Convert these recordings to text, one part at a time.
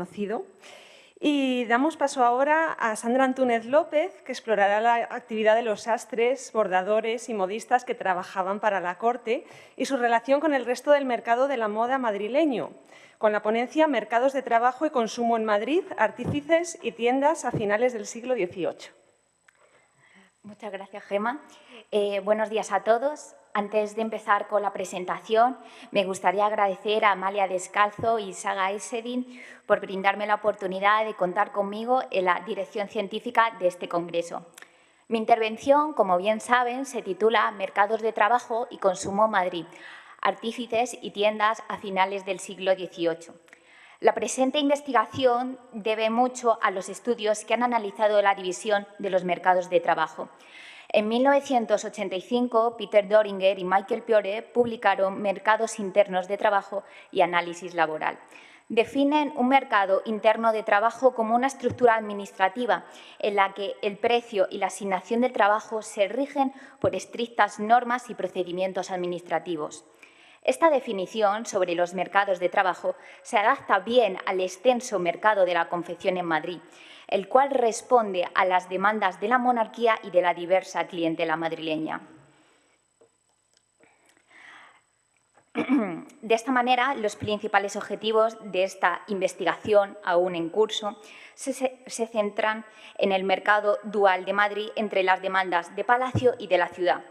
conocido. Y damos paso ahora a Sandra Antúnez López, que explorará la actividad de los sastres, bordadores y modistas que trabajaban para la corte y su relación con el resto del mercado de la moda madrileño, con la ponencia Mercados de trabajo y consumo en Madrid, artífices y tiendas a finales del siglo XVIII. Muchas gracias, Gemma. Buenos días a todos. Antes de empezar con la presentación, me gustaría agradecer a Amalia Descalzo y Saga Esedin por brindarme la oportunidad de contar conmigo en la dirección científica de este congreso. Mi intervención, como bien saben, se titula Mercados de trabajo y consumo Madrid, artífices y tiendas a finales del siglo XVIII. La presente investigación debe mucho a los estudios que han analizado la división de los mercados de trabajo. En 1985, Peter Doringer y Michael Piore publicaron Mercados internos de trabajo y análisis laboral. Definen un mercado interno de trabajo como una estructura administrativa en la que el precio y la asignación del trabajo se rigen por estrictas normas y procedimientos administrativos. Esta definición sobre los mercados de trabajo se adapta bien al extenso mercado de la confección en Madrid, el cual responde a las demandas de la monarquía y de la diversa clientela madrileña. De esta manera, los principales objetivos de esta investigación, aún en curso, se centran en el mercado dual de Madrid entre las demandas de Palacio y de la ciudad.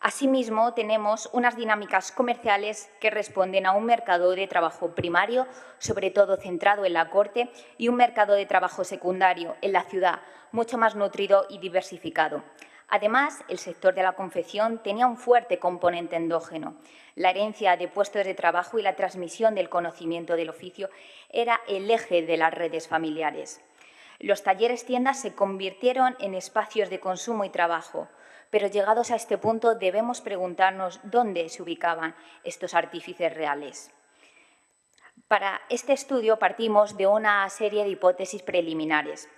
Asimismo, tenemos unas dinámicas comerciales que responden a un mercado de trabajo primario, sobre todo centrado en la corte, y un mercado de trabajo secundario en la ciudad, mucho más nutrido y diversificado. Además, el sector de la confección tenía un fuerte componente endógeno. La herencia de puestos de trabajo y la transmisión del conocimiento del oficio era el eje de las redes familiares. Los talleres tiendas se convirtieron en espacios de consumo y trabajo, pero llegados a este punto debemos preguntarnos dónde se ubicaban estos artífices reales. Para este estudio partimos de una serie de hipótesis preliminares.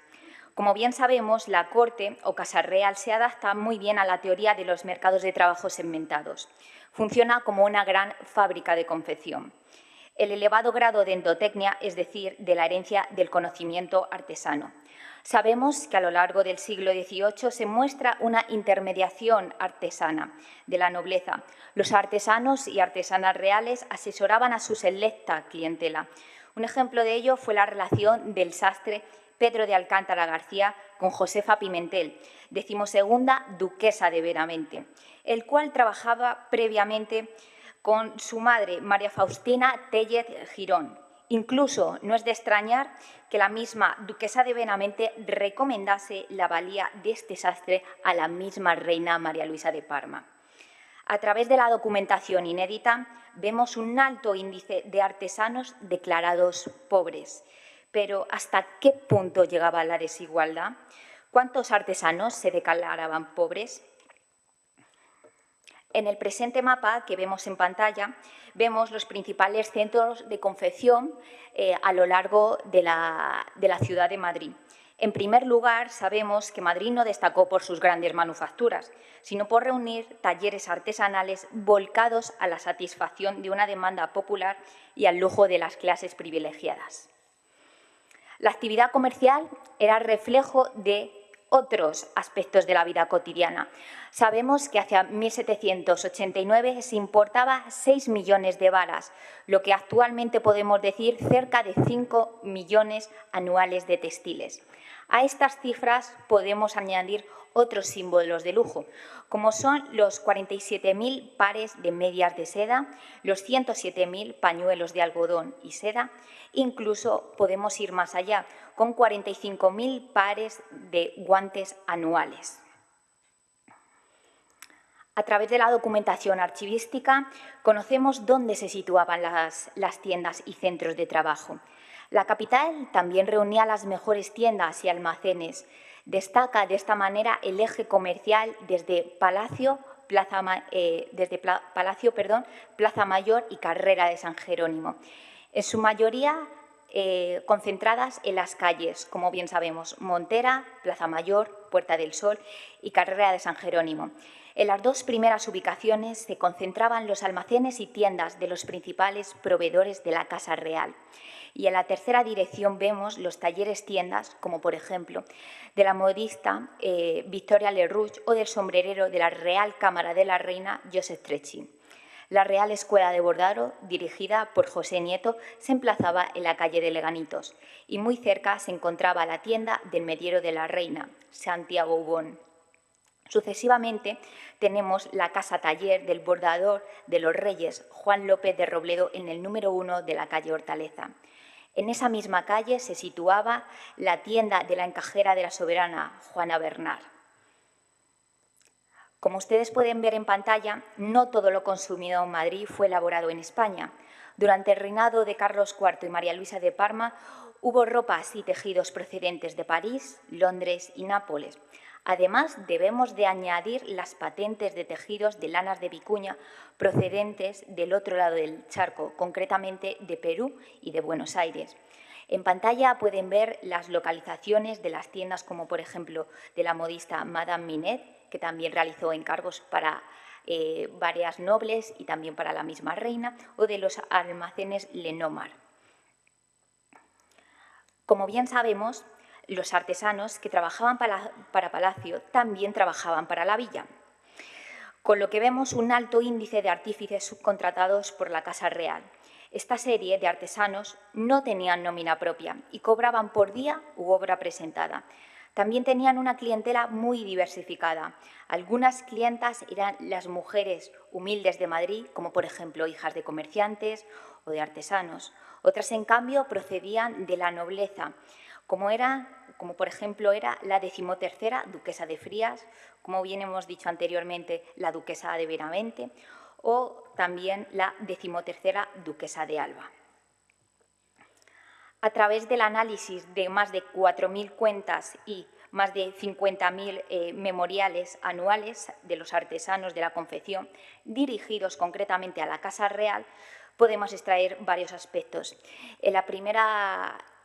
Como bien sabemos, la corte o casa real se adapta muy bien a la teoría de los mercados de trabajo segmentados. Funciona como una gran fábrica de confección. El elevado grado de endotecnia, es decir, de la herencia del conocimiento artesano. Sabemos que a lo largo del siglo XVIII se muestra una intermediación artesana de la nobleza. Los artesanos y artesanas reales asesoraban a su selecta clientela. Un ejemplo de ello fue la relación del sastre Pedro de Alcántara García con Josefa Pimentel, decimosegunda duquesa de Benavente, el cual trabajaba previamente con su madre, María Faustina Tellez Girón. Incluso no es de extrañar que la misma duquesa de Benavente recomendase la valía de este sastre a la misma reina María Luisa de Parma. A través de la documentación inédita vemos un alto índice de artesanos declarados pobres. Pero ¿hasta qué punto llegaba la desigualdad? ¿Cuántos artesanos se declaraban pobres? En el presente mapa que vemos en pantalla, vemos los principales centros de confección a lo largo de la ciudad de Madrid. En primer lugar, sabemos que Madrid no destacó por sus grandes manufacturas, sino por reunir talleres artesanales volcados a la satisfacción de una demanda popular y al lujo de las clases privilegiadas. La actividad comercial era reflejo de otros aspectos de la vida cotidiana. Sabemos que hacia 1789 se importaba 6 millones de varas, lo que actualmente podemos decir cerca de 5 millones anuales de textiles. A estas cifras podemos añadir otros símbolos de lujo, como son los 47.000 pares de medias de seda, los 107.000 pañuelos de algodón y seda. Incluso podemos ir más allá, con 45.000 pares de guantes anuales. A través de la documentación archivística conocemos dónde se situaban las tiendas y centros de trabajo. La capital también reunía las mejores tiendas y almacenes. Destaca de esta manera el eje comercial desde Palacio, Plaza Mayor y Carrera de San Jerónimo. En su mayoría concentradas en las calles, como bien sabemos, Montera, Plaza Mayor, Puerta del Sol y Carrera de San Jerónimo. En las dos primeras ubicaciones se concentraban los almacenes y tiendas de los principales proveedores de la Casa Real. Y en la tercera dirección vemos los talleres tiendas, como por ejemplo de la modista Victoria Lerouge o del sombrerero de la Real Cámara de la Reina Joseph Trechin. La Real Escuela de Bordado, dirigida por José Nieto, se emplazaba en la calle de Leganitos y muy cerca se encontraba la tienda del mediero de la Reina, Santiago Ubón. Sucesivamente tenemos la casa taller del bordador de los Reyes, Juan López de Robledo, en el número 1 de la calle Hortaleza. En esa misma calle se situaba la tienda de la encajera de la soberana, Juana Bernal. Como ustedes pueden ver en pantalla, no todo lo consumido en Madrid fue elaborado en España. Durante el reinado de Carlos IV y María Luisa de Parma hubo ropas y tejidos procedentes de París, Londres y Nápoles. Además, debemos de añadir las patentes de tejidos de lanas de vicuña procedentes del otro lado del charco, concretamente de Perú y de Buenos Aires. En pantalla pueden ver las localizaciones de las tiendas, como por ejemplo de la modista Madame Minet, que también realizó encargos para varias nobles y también para la misma reina, o de los almacenes Lenomar. Como bien sabemos, los artesanos que trabajaban para Palacio también trabajaban para la villa, con lo que vemos un alto índice de artífices subcontratados por la Casa Real. Esta serie de artesanos no tenían nómina propia y cobraban por día u obra presentada. También tenían una clientela muy diversificada. Algunas clientas eran las mujeres humildes de Madrid, como por ejemplo hijas de comerciantes o de artesanos. Otras, en cambio, procedían de la nobleza, como por ejemplo era la 13ª duquesa de Frías, como bien hemos dicho anteriormente, la duquesa de Benavente, o también la 13ª duquesa de Alba. A través del análisis de más de 4.000 cuentas y más de 50.000 memoriales anuales de los artesanos de la confección, dirigidos concretamente a la Casa Real, podemos extraer varios aspectos.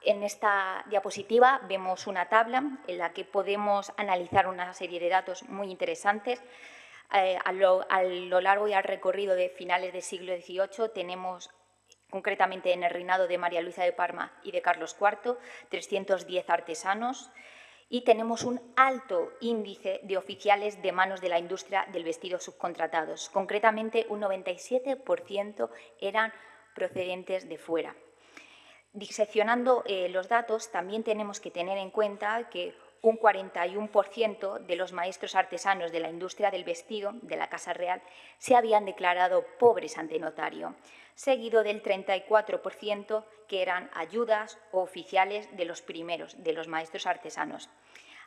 En esta diapositiva vemos una tabla en la que podemos analizar una serie de datos muy interesantes. A lo largo y al recorrido de finales del siglo XVIII tenemos, concretamente en el reinado de María Luisa de Parma y de Carlos IV, 310 artesanos, y tenemos un alto índice de oficiales de manos de la industria del vestido subcontratados. Concretamente, un 97% eran procedentes de fuera. Diseccionando los datos, también tenemos que tener en cuenta que un 41% de los maestros artesanos de la industria del vestido de la Casa Real se habían declarado pobres ante notario, seguido del 34% que eran ayudas o oficiales de los primeros, de los maestros artesanos.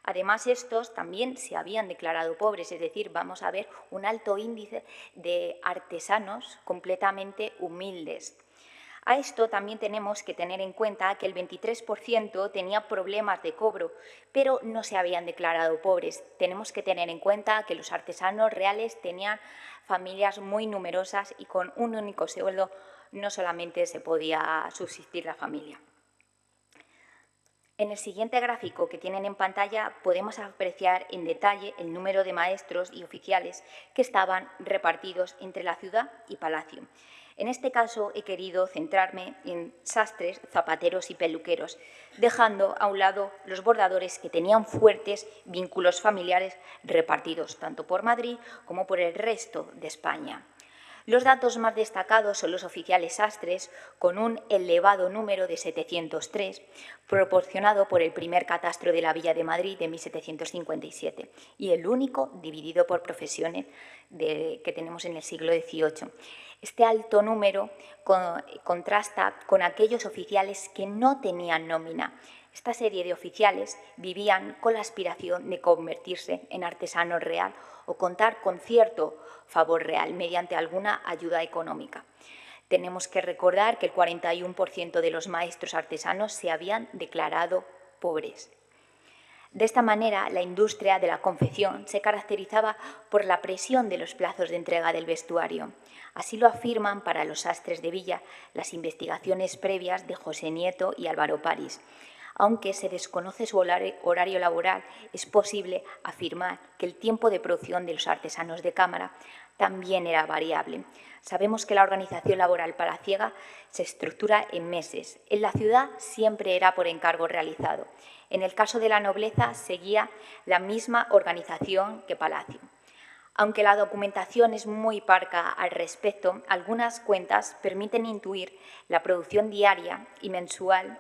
Además, estos también se habían declarado pobres, es decir, vamos a ver un alto índice de artesanos completamente humildes. A esto también tenemos que tener en cuenta que el 23% tenía problemas de cobro, pero no se habían declarado pobres. Tenemos que tener en cuenta que los artesanos reales tenían familias muy numerosas y con un único sueldo no solamente se podía subsistir la familia. En el siguiente gráfico que tienen en pantalla podemos apreciar en detalle el número de maestros y oficiales que estaban repartidos entre la ciudad y Palacio. En este caso he querido centrarme en sastres, zapateros y peluqueros, dejando a un lado los bordadores que tenían fuertes vínculos familiares repartidos tanto por Madrid como por el resto de España. Los datos más destacados son los oficiales sastres, con un elevado número de 703, proporcionado por el primer catastro de la Villa de Madrid de 1757, y el único dividido por profesiones que tenemos en el siglo XVIII. Este alto número contrasta con aquellos oficiales que no tenían nómina. Esta serie de oficiales vivían con la aspiración de convertirse en artesano real o contar con cierto favor real mediante alguna ayuda económica. Tenemos que recordar que el 41% de los maestros artesanos se habían declarado pobres. De esta manera, la industria de la confección se caracterizaba por la presión de los plazos de entrega del vestuario. Así lo afirman para los sastres de Villa las investigaciones previas de José Nieto y Álvaro París. Aunque se desconoce su horario laboral, es posible afirmar que el tiempo de producción de los artesanos de cámara también era variable. Sabemos que la organización laboral palaciega se estructura en meses. En la ciudad siempre era por encargo realizado. En el caso de la nobleza seguía la misma organización que Palacio. Aunque la documentación es muy parca al respecto, algunas cuentas permiten intuir la producción diaria y mensual,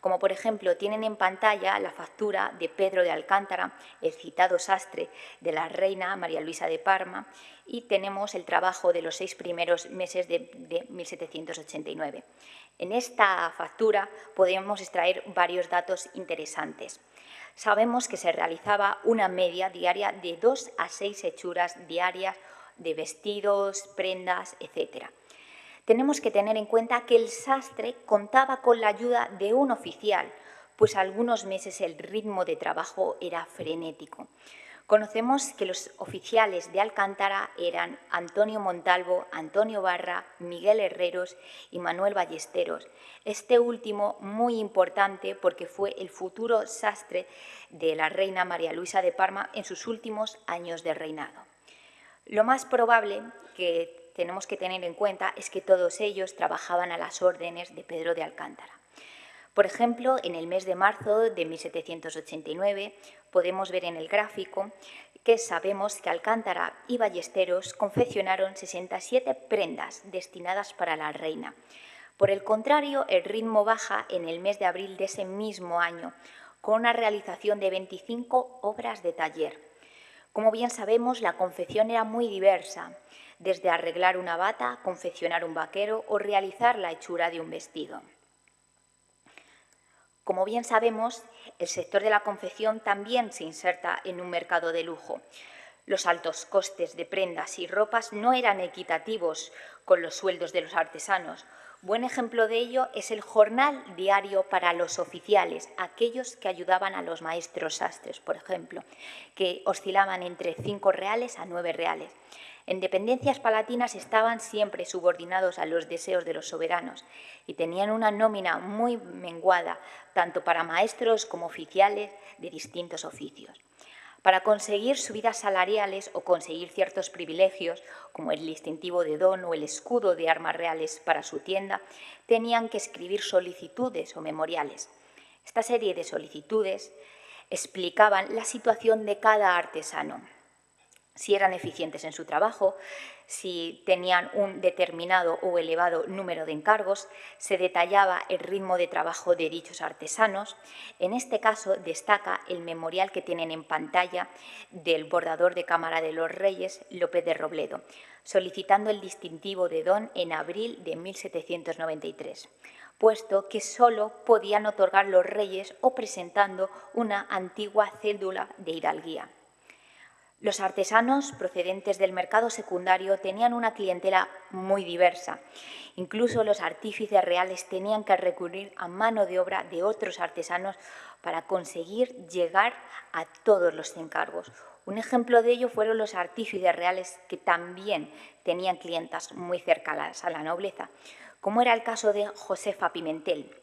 como por ejemplo tienen en pantalla la factura de Pedro de Alcántara, el citado sastre de la reina María Luisa de Parma, y tenemos el trabajo de los 6 primeros meses de 1789. En esta factura podemos extraer varios datos interesantes. Sabemos que se realizaba una media diaria de 2 a 6 hechuras diarias de vestidos, prendas, etc. Tenemos que tener en cuenta que el sastre contaba con la ayuda de un oficial, pues algunos meses el ritmo de trabajo era frenético. Conocemos que los oficiales de Alcántara eran Antonio Montalvo, Antonio Barra, Miguel Herreros y Manuel Ballesteros. Este último muy importante porque fue el futuro sastre de la reina María Luisa de Parma en sus últimos años de reinado. Lo más probable que tenemos que tener en cuenta es que todos ellos trabajaban a las órdenes de Pedro de Alcántara. Por ejemplo, en el mes de marzo de 1789 podemos ver en el gráfico que sabemos que Alcántara y Ballesteros confeccionaron 67 prendas destinadas para la reina. Por el contrario, el ritmo baja en el mes de abril de ese mismo año, con una realización de 25 obras de taller. Como bien sabemos, la confección era muy diversa, desde arreglar una bata, confeccionar un vaquero o realizar la hechura de un vestido. Como bien sabemos, el sector de la confección también se inserta en un mercado de lujo. Los altos costes de prendas y ropas no eran equitativos con los sueldos de los artesanos. Buen ejemplo de ello es el jornal diario para los oficiales, aquellos que ayudaban a los maestros sastres, por ejemplo, que oscilaban entre 5 reales a 9 reales. En dependencias palatinas estaban siempre subordinados a los deseos de los soberanos y tenían una nómina muy menguada, tanto para maestros como oficiales de distintos oficios. Para conseguir subidas salariales o conseguir ciertos privilegios, como el distintivo de don o el escudo de armas reales para su tienda, tenían que escribir solicitudes o memoriales. Esta serie de solicitudes explicaban la situación de cada artesano, si eran eficientes en su trabajo, si tenían un determinado o elevado número de encargos, se detallaba el ritmo de trabajo de dichos artesanos. En este caso destaca el memorial que tienen en pantalla del bordador de Cámara de los Reyes, López de Robledo, solicitando el distintivo de don en abril de 1793, puesto que solo podían otorgar los reyes o presentando una antigua cédula de hidalguía. Los artesanos procedentes del mercado secundario tenían una clientela muy diversa. Incluso los artífices reales tenían que recurrir a mano de obra de otros artesanos para conseguir llegar a todos los encargos. Un ejemplo de ello fueron los artífices reales, que también tenían clientas muy cercanas a la nobleza, como era el caso de Josefa Pimentel.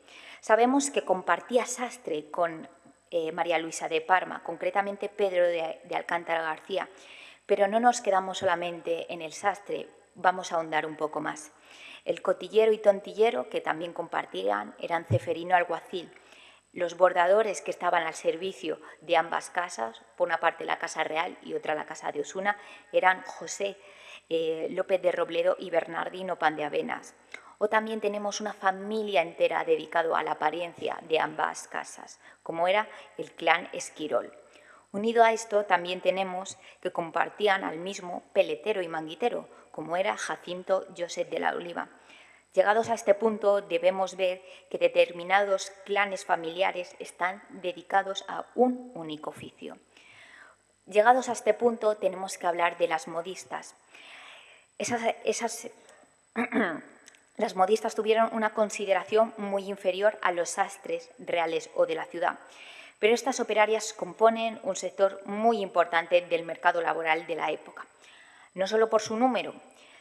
Sabemos que compartía sastre con María Luisa de Parma, concretamente Pedro de Alcántara García, pero no nos quedamos solamente en el sastre, vamos a ahondar un poco más. El cotillero y tontillero, que también compartían, eran Ceferino Alguacil. Los bordadores que estaban al servicio de ambas casas, por una parte la Casa Real y otra la Casa de Osuna, eran José López de Robledo y Bernardino Pan de Avenas. O también tenemos una familia entera dedicada a la apariencia de ambas casas, como era el clan Esquirol. Unido a esto, también tenemos que compartían al mismo peletero y manguitero, como era Jacinto Josep de la Oliva. Llegados a este punto, debemos ver que determinados clanes familiares están dedicados a un único oficio. Llegados a este punto, tenemos que hablar de las modistas. Las modistas tuvieron una consideración muy inferior a los sastres reales o de la ciudad, pero estas operarias componen un sector muy importante del mercado laboral de la época, no solo por su número,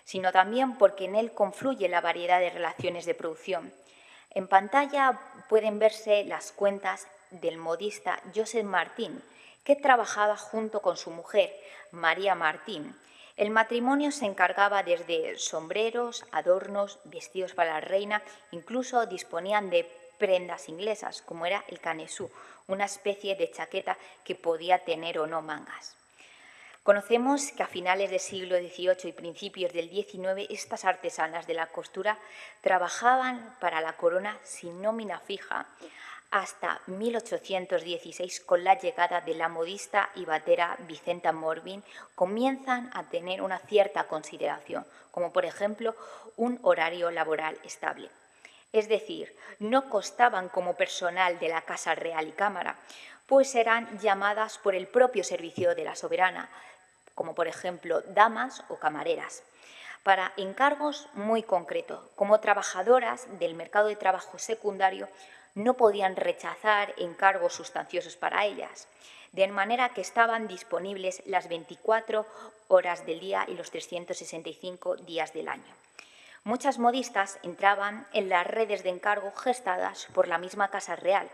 sino también porque en él confluye la variedad de relaciones de producción. En pantalla pueden verse las cuentas del modista Josep Martín, que trabajaba junto con su mujer, María Martín. El matrimonio se encargaba desde sombreros, adornos, vestidos para la reina, incluso disponían de prendas inglesas, como era el canesú, una especie de chaqueta que podía tener o no mangas. Conocemos que a finales del siglo XVIII y principios del XIX estas artesanas de la costura trabajaban para la corona sin nómina fija hasta 1816, con la llegada de la modista y batera Vicenta Morbin, comienzan a tener una cierta consideración, como por ejemplo un horario laboral estable. Es decir, no costaban como personal de la Casa Real y Cámara, pues eran llamadas por el propio servicio de la soberana, como por ejemplo damas o camareras, para encargos muy concretos. Como trabajadoras del mercado de trabajo secundario, no podían rechazar encargos sustanciosos para ellas, de manera que estaban disponibles las 24 horas del día y los 365 días del año. Muchas modistas entraban en las redes de encargo gestadas por la misma Casa Real,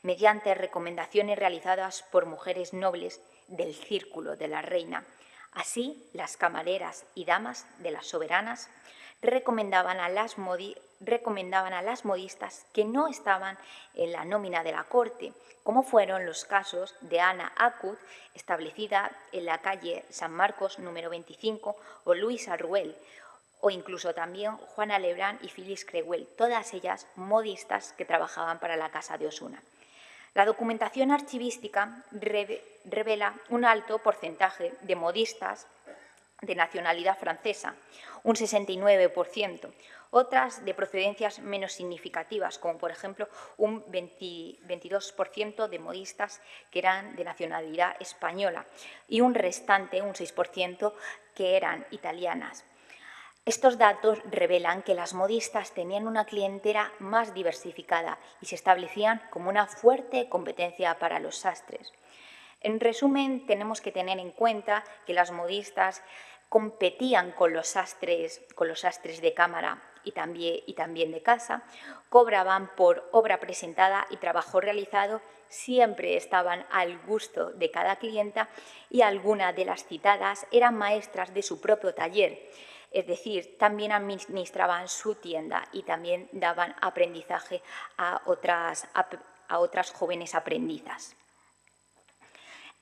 mediante recomendaciones realizadas por mujeres nobles del círculo de la reina. Así, las camareras y damas de las soberanas recomendaban a las modistas que no estaban en la nómina de la corte, como fueron los casos de Ana Acut, establecida en la calle San Marcos número 25, o Luisa Ruel, o incluso también Juana Lebrán y Phyllis Creuel, todas ellas modistas que trabajaban para la Casa de Osuna. La documentación archivística revela un alto porcentaje de modistas de nacionalidad francesa, un 69%, otras de procedencias menos significativas, como por ejemplo un 22% de modistas que eran de nacionalidad española y un restante, un 6%, que eran italianas. Estos datos revelan que las modistas tenían una clientela más diversificada y se establecían como una fuerte competencia para los sastres. En resumen, tenemos que tener en cuenta que las modistas competían con los sastres de cámara y también de casa, cobraban por obra presentada y trabajo realizado, siempre estaban al gusto de cada clienta y algunas de las citadas eran maestras de su propio taller. Es decir, también administraban su tienda y también daban aprendizaje a otras jóvenes aprendizas.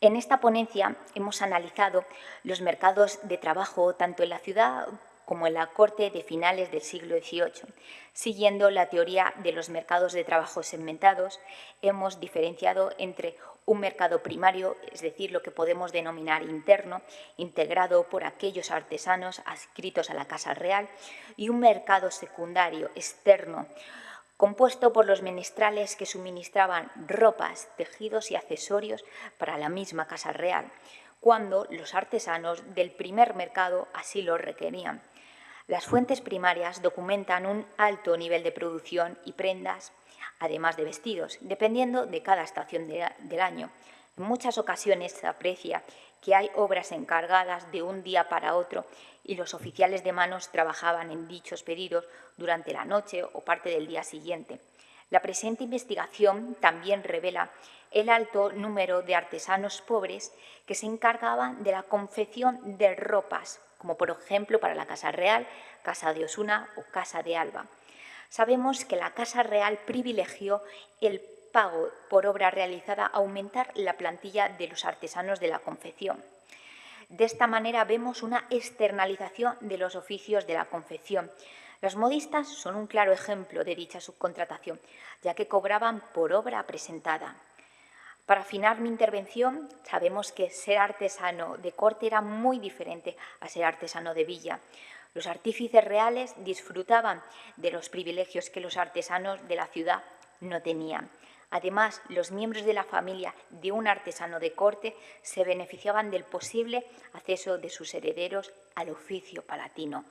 En esta ponencia hemos analizado los mercados de trabajo tanto en la ciudad como en la corte de finales del siglo XVIII. Siguiendo la teoría de los mercados de trabajo segmentados, hemos diferenciado entre un mercado primario, es decir, lo que podemos denominar interno, integrado por aquellos artesanos adscritos a la Casa Real, y un mercado secundario, externo, compuesto por los menestrales que suministraban ropas, tejidos y accesorios para la misma Casa Real, cuando los artesanos del primer mercado así lo requerían. Las fuentes primarias documentan un alto nivel de producción y prendas, además de vestidos, dependiendo de cada estación del año. En muchas ocasiones se aprecia que hay obras encargadas de un día para otro y los oficiales de manos trabajaban en dichos pedidos durante la noche o parte del día siguiente. La presente investigación también revela el alto número de artesanos pobres que se encargaban de la confección de ropas, como por ejemplo para la Casa Real, Casa de Osuna o Casa de Alba. Sabemos que la Casa Real privilegió el pago por obra realizada a aumentar la plantilla de los artesanos de la confección. De esta manera vemos una externalización de los oficios de la confección. Las modistas son un claro ejemplo de dicha subcontratación, ya que cobraban por obra presentada. Para afinar mi intervención, sabemos que ser artesano de corte era muy diferente a ser artesano de villa. Los artífices reales disfrutaban de los privilegios que los artesanos de la ciudad no tenían. Además, los miembros de la familia de un artesano de corte se beneficiaban del posible acceso de sus herederos al oficio palatino.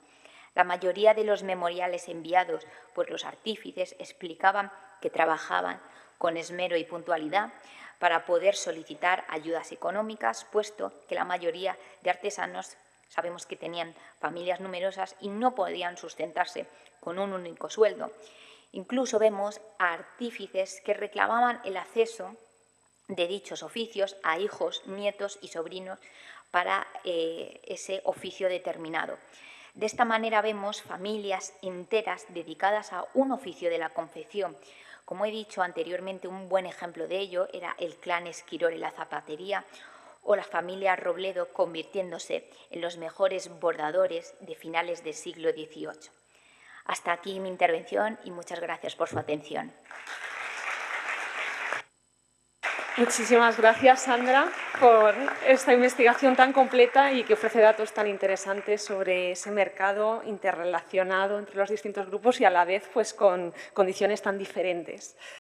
La mayoría de los memoriales enviados por los artífices explicaban que trabajaban con esmero y puntualidad para poder solicitar ayudas económicas, puesto que la mayoría de artesanos sabemos que tenían familias numerosas y no podían sustentarse con un único sueldo. Incluso vemos a artífices que reclamaban el acceso de dichos oficios a hijos, nietos y sobrinos para ese oficio determinado. De esta manera vemos familias enteras dedicadas a un oficio de la confección. Como he dicho anteriormente, un buen ejemplo de ello era el clan Esquirol en la zapatería o la familia Robledo convirtiéndose en los mejores bordadores de finales del siglo XVIII. Hasta aquí mi intervención y muchas gracias por su atención. Muchísimas gracias, Sandra, por esta investigación tan completa y que ofrece datos tan interesantes sobre ese mercado interrelacionado entre los distintos grupos y a la vez pues, con condiciones tan diferentes.